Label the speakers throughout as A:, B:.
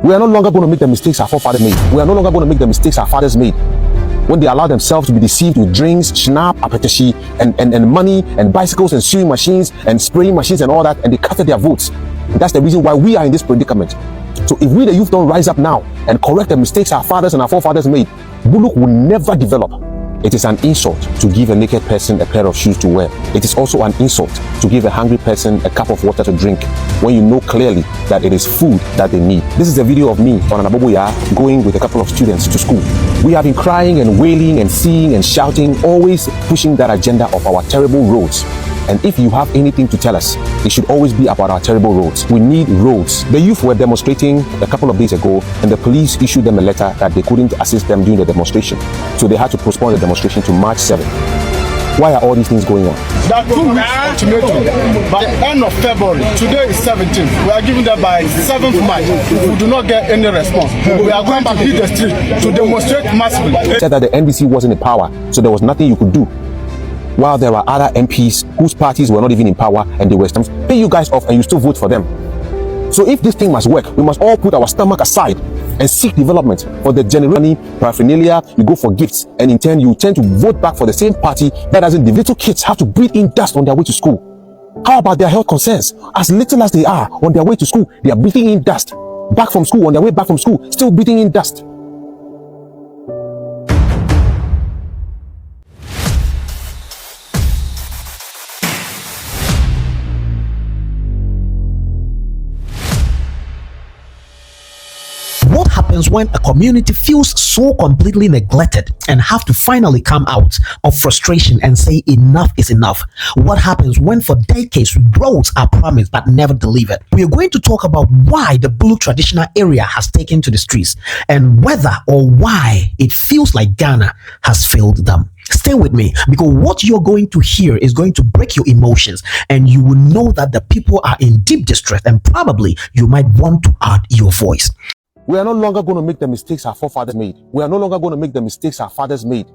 A: We are no longer going to make the mistakes our forefathers made. We are no longer going to make the mistakes our fathers made. When they allow themselves to be deceived with drinks, schnapp, apetashi, and money, and bicycles, and sewing machines, and spraying machines, and all that, and they casted their votes. And that's the reason why we are in this predicament. So if we, the youth, don't rise up now and correct the mistakes our fathers and our forefathers made, Buluk will never develop. It is an insult to give a naked person a pair of shoes to wear. It is also an insult to give a hungry person a cup of water to drink when you know clearly that it is food that they need. This is a video of me on Anaboboya going with a couple of students to school. We have been crying and wailing and seeing and shouting, always pushing that agenda of our terrible roads. And if you have anything to tell us, it should always be about our terrible roads. We need roads. The youth were demonstrating a couple of days ago, and the police issued them a letter that they couldn't assist them during the demonstration. So they had to postpone the demonstration to March 7th. Why are all these things going on?
B: There are 2 weeks ultimatum. By end of February, today is 17th. We are giving that by 7th March. If we do not get any response, we are going to hit the street to demonstrate massively.
A: They said that the NDC wasn't in power, so there was nothing you could do. While there are other MPs whose parties were not even in power and they were pay you guys off and you still vote for them. So if this thing must work, we must all put our stomach aside and seek development. For the general paraphernalia, you go for gifts, and in turn you tend to vote back for the same party that doesn't. The little kids have to breathe in dust on their way to school. How about their health concerns? As little as they are on their way to school, they are breathing in dust. Back from school, on their way back from school, still breathing in dust.
C: What happens when a community feels so completely neglected and have to finally come out of frustration and say enough is enough? What happens when for decades roads are promised but never delivered? We are going to talk about why the Buluk traditional area has taken to the streets and whether or why it feels like Ghana has failed them. Stay with me, because what you're going to hear is going to break your emotions, and you will know that the people are in deep distress, and probably you might want to add your voice.
A: We are no longer going to make the mistakes our forefathers made. We are no longer going to make the mistakes our fathers made.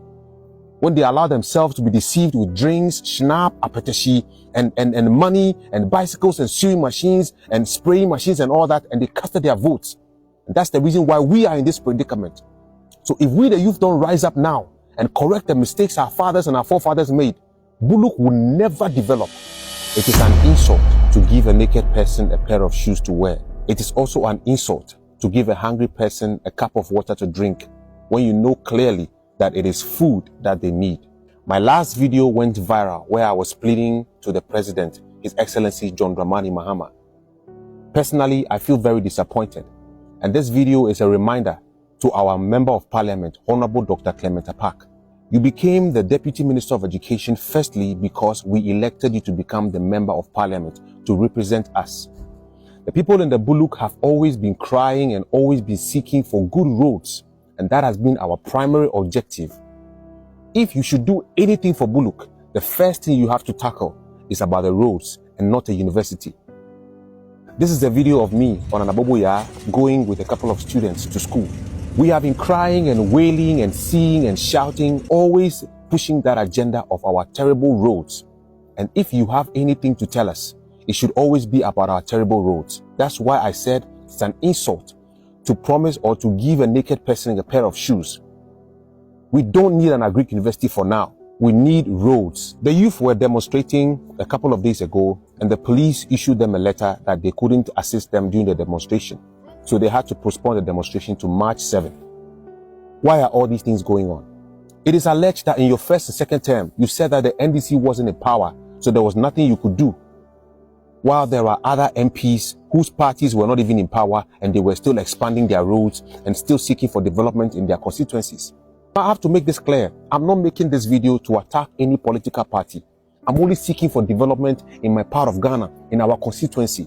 A: When they allow themselves to be deceived with drinks, schnapp, apetashi, and money, and bicycles, and sewing machines, and spraying machines, and all that, and they casted their votes. And that's the reason why we are in this predicament. So if we, the youth, don't rise up now and correct the mistakes our fathers and our forefathers made, Buluk will never develop. It is an insult to give a naked person a pair of shoes to wear. It is also an insult to give a hungry person a cup of water to drink when you know clearly that it is food that they need. My last video went viral where I was pleading to the president, His Excellency John Dramani Mahama. Personally, I feel very disappointed, and this video is a reminder to our Member of Parliament, Honorable Dr. Clement Apak. You became the Deputy Minister of Education firstly because we elected you to become the Member of Parliament to represent us. The people in the Buluk have always been crying and always been seeking for good roads, and that has been our primary objective. If you should do anything for Buluk, the first thing you have to tackle is about the roads and not a university. This is a video of me on Anaboboya going with a couple of students to school. We have been crying and wailing and seeing and shouting, always pushing that agenda of our terrible roads. And if you have anything to tell us, it should always be about our terrible roads. That's why I said it's an insult to promise or to give a naked person a pair of shoes. We don't need an Agric university for now. We need roads. The youth were demonstrating a couple of days ago, and the police issued them a letter that they couldn't assist them during the demonstration. So they had to postpone the demonstration to March 7th. Why are all these things going on? It is alleged that in your first and second term, you said that the NDC wasn't in power, so there was nothing you could do. While there are other MPs whose parties were not even in power and they were still expanding their roads and still seeking for development in their constituencies. I have to make this clear. I'm not making this video to attack any political party. I'm only seeking for development in my part of Ghana, in our constituency.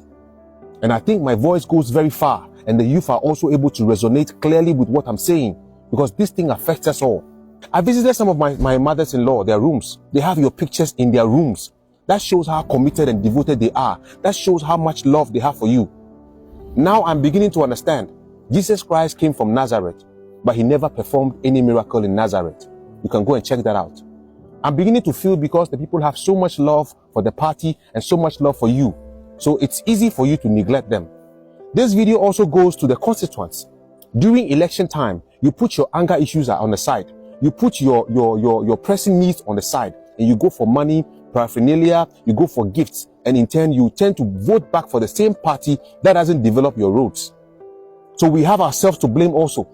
A: And I think my voice goes very far, and the youth are also able to resonate clearly with what I'm saying, because this thing affects us all. I visited some of my mothers-in-law, their rooms. They have your pictures in their rooms. That shows how committed and devoted they are. That shows how much love they have for you. Now I'm beginning to understand. Jesus Christ came from Nazareth, but he never performed any miracle in Nazareth. You can go and check that out. I'm beginning to feel because the people have so much love for the party and so much love for you. So it's easy for you to neglect them. This video also goes to the constituents. During election time, you put your anger issues on the side. You put your pressing needs on the side, and you go for money, paraphernalia, you go for gifts, and in turn, you tend to vote back for the same party that doesn't develop your roads. So we have ourselves to blame also.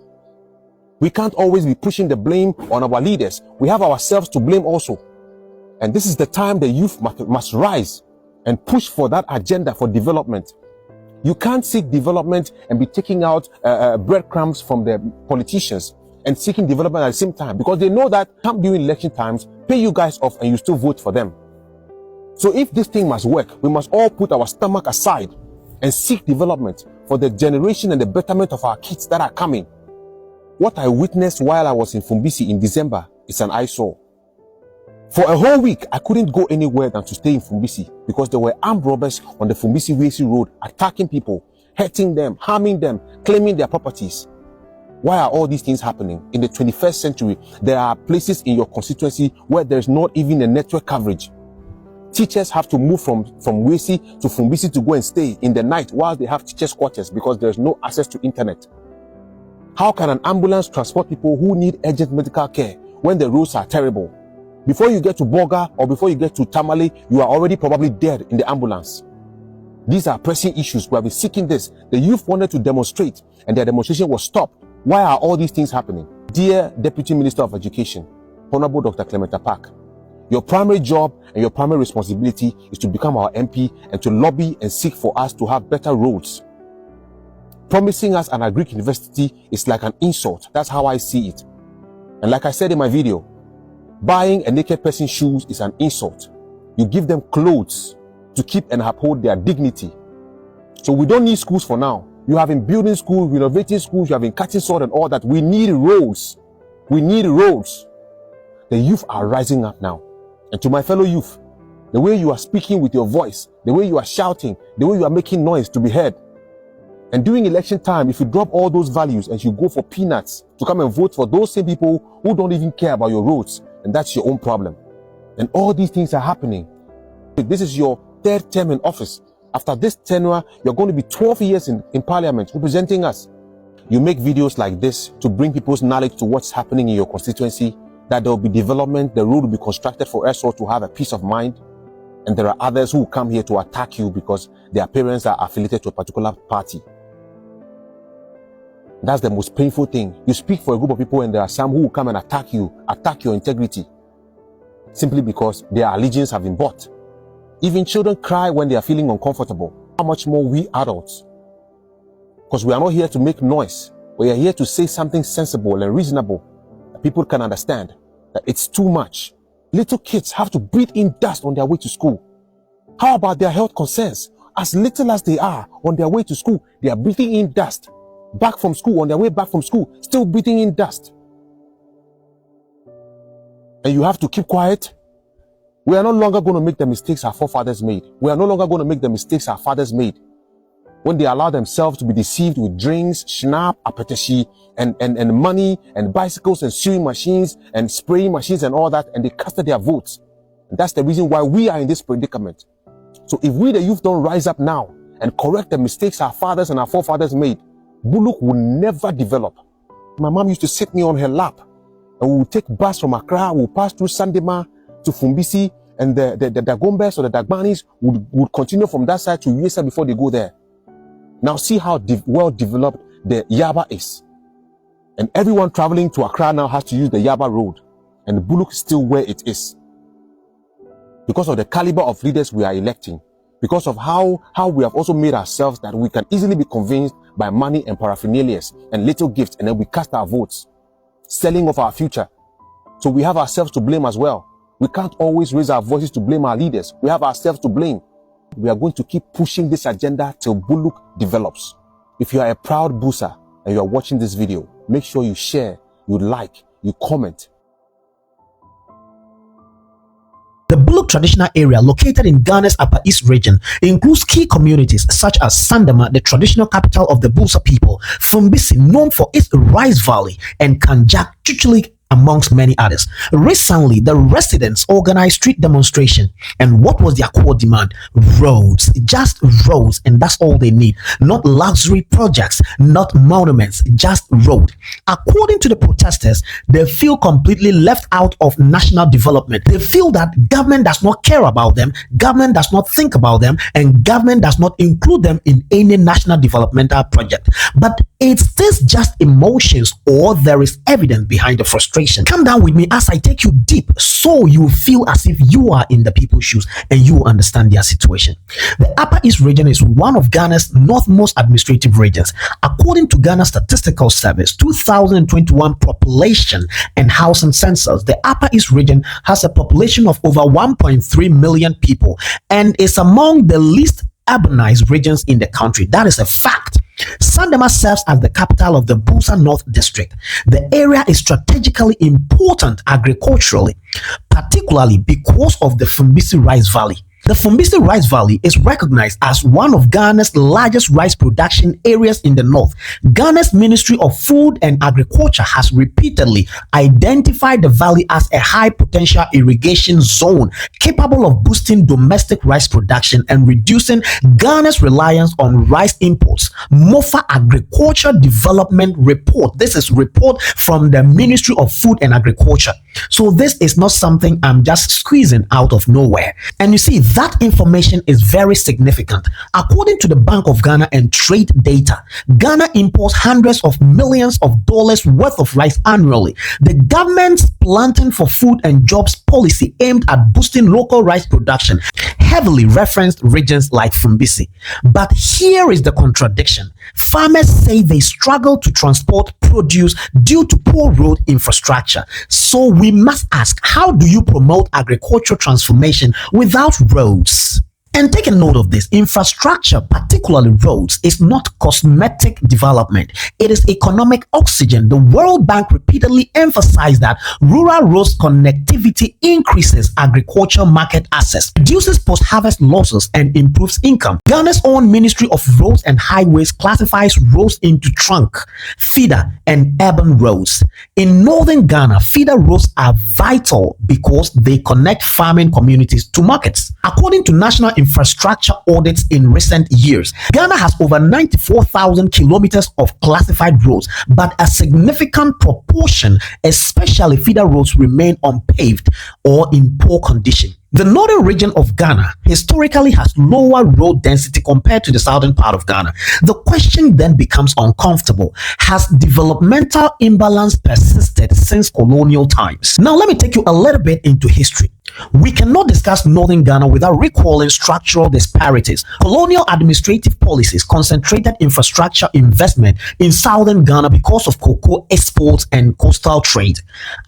A: We can't always be pushing the blame on our leaders. We have ourselves to blame also. And this is the time the youth must rise and push for that agenda for development. You can't seek development and be taking out breadcrumbs from the politicians and seeking development at the same time, because they know that come during election times, pay you guys off and you still vote for them. So if this thing must work, we must all put our stomach aside and seek development for the generation and the betterment of our kids that are coming. What I witnessed while I was in Fumbisi in December is an eyesore. For a whole week, I couldn't go anywhere than to stay in Fumbisi because there were armed robbers on the Fumbisi Road attacking people, hurting them, harming them, claiming their properties. Why are all these things happening? In the 21st century, there are places in your constituency where there's not even a network coverage. Teachers have to move from Wesi to Fumbisi to go and stay in the night while they have teachers' quarters because there's no access to internet. How can an ambulance transport people who need urgent medical care when the roads are terrible? Before you get to Boga or before you get to Tamale, you are already probably dead in the ambulance. These are pressing issues. We have been seeking this. The youth wanted to demonstrate and their demonstration was stopped. Why are all these things happening? Dear Deputy Minister of Education, Honorable Dr. Clement Park, your primary job and your primary responsibility is to become our MP and to lobby and seek for us to have better roads. Promising us an agric university is like an insult. That's how I see it. And like I said in my video, buying a naked person's shoes is an insult. You give them clothes to keep and uphold their dignity. So we don't need schools for now. You have been building schools, renovating schools, you have been cutting sword and all that. We need roads. We need roads. The youth are rising up now. And to my fellow youth, the way you are speaking with your voice, the way you are shouting, the way you are making noise to be heard. And during election time, if you drop all those values and you go for peanuts to come and vote for those same people who don't even care about your roads, and that's your own problem. And all these things are happening. This is your third term in office. After this tenure, you're going to be 12 years in parliament representing us. You make videos like this to bring people's knowledge to what's happening in your constituency, that there will be development, the road will be constructed for us all to have a peace of mind. And there are others who come here to attack you because their parents are affiliated to a particular party. That's the most painful thing. You speak for a group of people and there are some who will come and attack you, attack your integrity, simply because their allegiance have been bought. Even children cry when they are feeling uncomfortable. How much more we adults? Because we are not here to make noise. We are here to say something sensible and reasonable that people can understand that it's too much. Little kids have to breathe in dust on their way to school. How about their health concerns? As little as they are on their way to school, they are breathing in dust. Back from school, on their way back from school, still breathing in dust. And you have to keep quiet. We are no longer going to make the mistakes our forefathers made. We are no longer going to make the mistakes our fathers made when they allow themselves to be deceived with drinks, schnapp, apetashi, and money, and bicycles, and sewing machines, and spraying machines, and all that, and they casted their votes. And that's the reason why we are in this predicament. So if we, the youth, don't rise up now and correct the mistakes our fathers and our forefathers made, Buluk will never develop. My mom used to sit me on her lap, and we would take bus from Accra, we'll pass through Sandema to Fumbisi, and the Dagombes or the Dagbanis would continue from that side to Yesa before they go there. Now see how well developed the Yaba is. And everyone traveling to Accra now has to use the Yaba road, and Buluk is still where it is. Because of the caliber of leaders we are electing, because of how we have also made ourselves that we can easily be convinced by money and paraphernalia and little gifts, and then we cast our votes, selling of our future. So we have ourselves to blame as well. We can't always raise our voices to blame our leaders. We have ourselves to blame. We are going to keep pushing this agenda till Buluk develops. If you are a proud Busa and you are watching this video, make sure you share, you like, you comment.
C: The Buluk traditional area, located in Ghana's Upper East region, includes key communities such as Sandema, the traditional capital of the Bulsa people, Fumbisi, known for its rice valley, and Kanjag, amongst many others. Recently, the residents organized street demonstration, and what was their core demand? Roads, just roads, and that's all they need. Not luxury projects, not monuments, just road. According to the protesters, they feel completely left out of national development. They feel that government does not care about them, government does not think about them, and government does not include them in any national developmental project. But is this just emotions, or there is evidence behind the frustration? Come down with me as I take you deep so you feel as if you are in the people's shoes and you understand their situation. The Upper East region is one of Ghana's northmost administrative regions. According to Ghana Statistical Service 2021 population and housing census, the Upper East region has a population of over 1.3 million people and is among the least urbanized regions in the country. That is a fact. Sandema serves as the capital of the Bulsaland North District. The area is strategically important agriculturally, particularly because of the Fumbisi Rice Valley. The Fumbisi Rice Valley is recognized as one of Ghana's largest rice production areas in the north. Ghana's Ministry of Food and Agriculture has repeatedly identified the valley as a high potential irrigation zone capable of boosting domestic rice production and reducing Ghana's reliance on rice imports. MOFA Agriculture Development Report. This is report from the Ministry of Food and Agriculture. So this is not something I'm just squeezing out of nowhere. And you see, that information is very significant. According to the Bank of Ghana and trade data, Ghana imports hundreds of millions of dollars worth of rice annually. The government's planting for food and jobs policy aimed at boosting local rice production heavily referenced regions like Fumbisi. But here is the contradiction. Farmers say they struggle to transport produce due to poor road infrastructure. So we must ask, how do you promote agricultural transformation without roads? And take a note of this, infrastructure, particularly roads, is not cosmetic development. It is economic oxygen. The World Bank repeatedly emphasized that rural roads connectivity increases agricultural market access, reduces post-harvest losses, and improves income. Ghana's own Ministry of Roads and Highways classifies roads into trunk, feeder, and urban roads. In northern Ghana, feeder roads are vital because they connect farming communities to markets. According to National Infrastructure audits in recent years, Ghana has over 94,000 kilometers of classified roads, but a significant proportion, especially feeder roads, remain unpaved or in poor condition. The northern region of Ghana historically has lower road density compared to the southern part of Ghana. The question then becomes uncomfortable. Has developmental imbalance persisted since colonial times? Now let me take you a little bit into history. We cannot discuss northern Ghana without recalling structural disparities. Colonial administrative policies concentrated infrastructure investment in southern Ghana because of cocoa exports and coastal trade.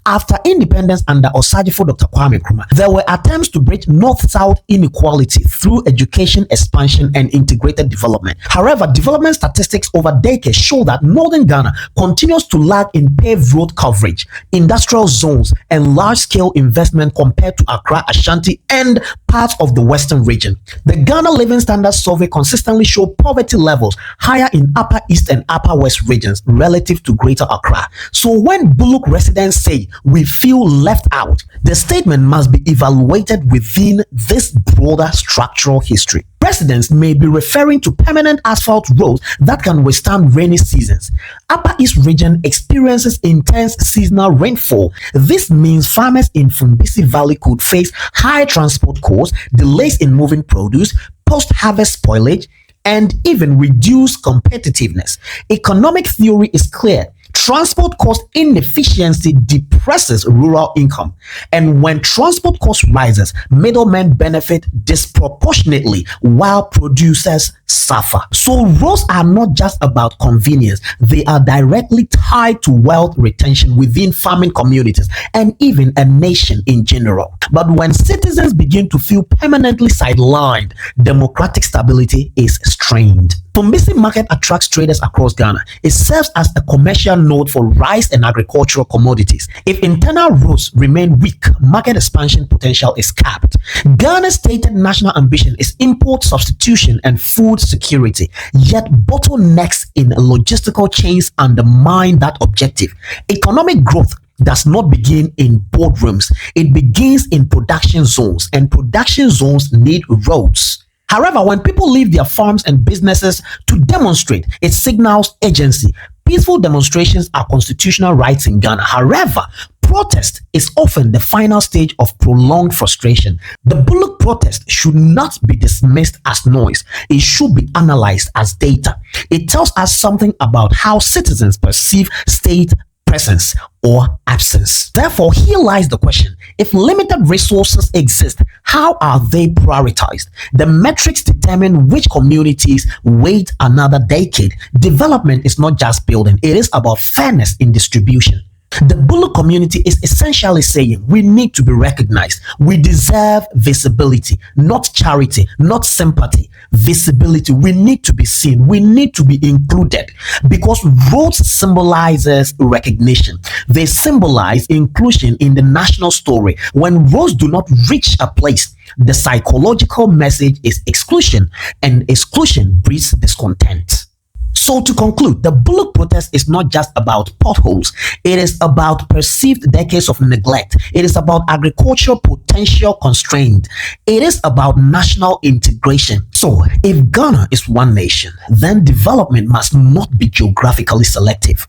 C: After independence under Osajifo Dr. Kwame Nkrumah, there were attempts to bridge north-south inequality through education expansion and integrated development. However, development statistics over decades show that northern Ghana continues to lag in paved road coverage, industrial zones, and large-scale investment compared to Accra, Ashanti, and parts of the western region. The Ghana Living Standards Survey consistently show poverty levels higher in Upper East and Upper West regions relative to Greater Accra. So when Buluk residents say we feel left out, the statement must be evaluated within this broader structural history. Residents may be referring to permanent asphalt roads that can withstand rainy seasons. Upper East region experiences intense seasonal rainfall. This means farmers in Fumbisi Valley could face high transport costs, delays in moving produce, post-harvest spoilage, and even reduced competitiveness. Economic theory is clear. Transport cost inefficiency depresses rural income, and when transport cost rises, middlemen benefit disproportionately while producers suffer. So roads are not just about convenience, they are directly tied to wealth retention within farming communities and even a nation in general. But when citizens begin to feel permanently sidelined, democratic stability is strained. Fumbisi Market attracts traders across Ghana. It serves as a commercial node for rice and agricultural commodities. If internal roads remain weak, market expansion potential is capped. Ghana's stated national ambition is import substitution and food security, yet bottlenecks in logistical chains undermine that objective. Economic growth does not begin in boardrooms. It begins in production zones, and production zones need roads. However, when people leave their farms and businesses to demonstrate, it signals agency. Peaceful demonstrations are constitutional rights in Ghana. However, protest is often the final stage of prolonged frustration. The Buluk protest should not be dismissed as noise. It should be analyzed as data. It tells us something about how citizens perceive state presence or absence. Therefore, here lies the question: if limited resources exist, how are they prioritized? The metrics determine which communities wait another decade. Development is not just building, it is about fairness in distribution. The Buluk community is essentially saying we need to be recognized. We deserve visibility, not charity, not sympathy. Visibility. We need to be seen. We need to be included, because roads symbolizes recognition. They symbolize inclusion in the national story. When roads do not reach a place, the psychological message is exclusion, and exclusion breeds discontent. So to conclude, the Buluk protest is not just about potholes. It is about perceived decades of neglect. It is about agricultural potential constraint. It is about national integration. So if Ghana is one nation, then development must not be geographically selective.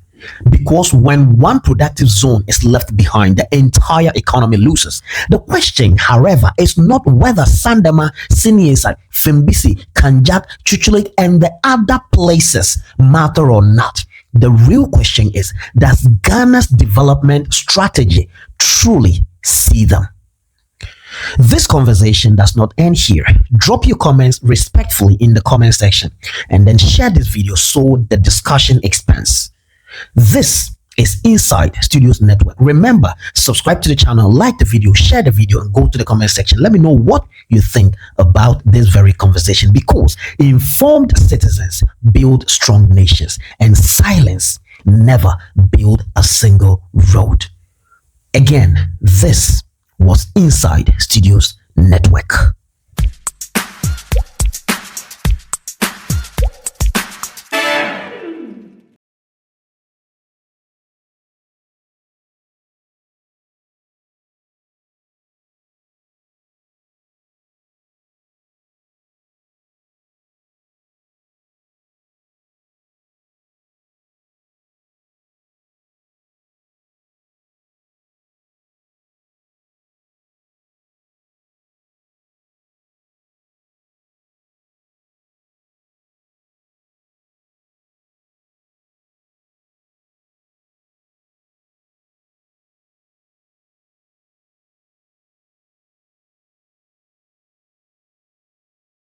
C: Because when one productive zone is left behind, the entire economy loses. The question, however, is not whether Sandema, Siniesa, Fumbisi, Kanjag, Chuchulik, and the other places matter or not. The real question is, does Ghana's development strategy truly see them? This conversation does not end here. Drop your comments respectfully in the comment section, and then share this video so the discussion expands. This is Inside Studios Network. Remember, subscribe to the channel, like the video, share the video, and go to the comment section. Let me know what you think about this very conversation, because informed citizens build strong nations, and silence never build a single road. Again, this was Inside Studios Network.